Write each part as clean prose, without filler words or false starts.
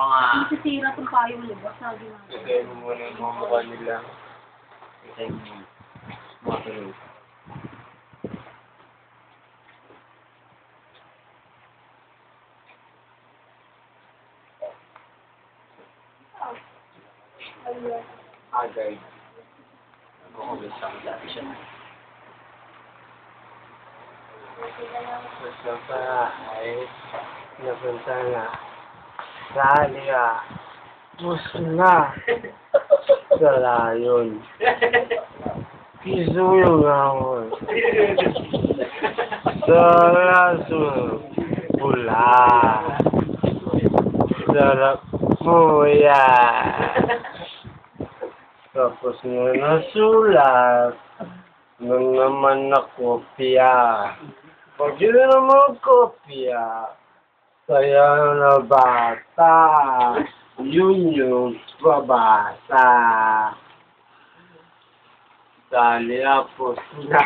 mga... Sisira itong payong libas. Sabi nga. Lagay mo muna yung mga mukha nila. Isay mo yung mga tuloy. Agay. Ako ko bisa ang dati siya. Basta pa ay napunta na. Sali ka. Puso na. Sa layon. Kisuyo nga ako. Sa laso. Pula. Sarap mo yan. Tapos nga nasulat. Nung naman na kopya. Pag yun naman kopya. Kaya na bata. Yun yung babasa. Dali apos na.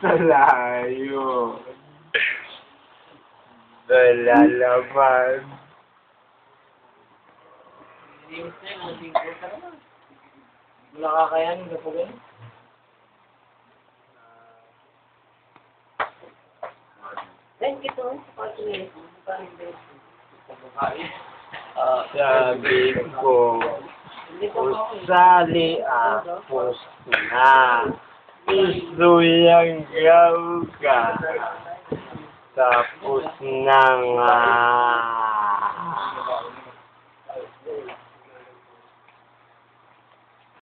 Sa layo. Lalaman. Wala kakayanin ka po ganun. Sabi ko, usali apos na. Isuyang gaw ka. Tapos na nga.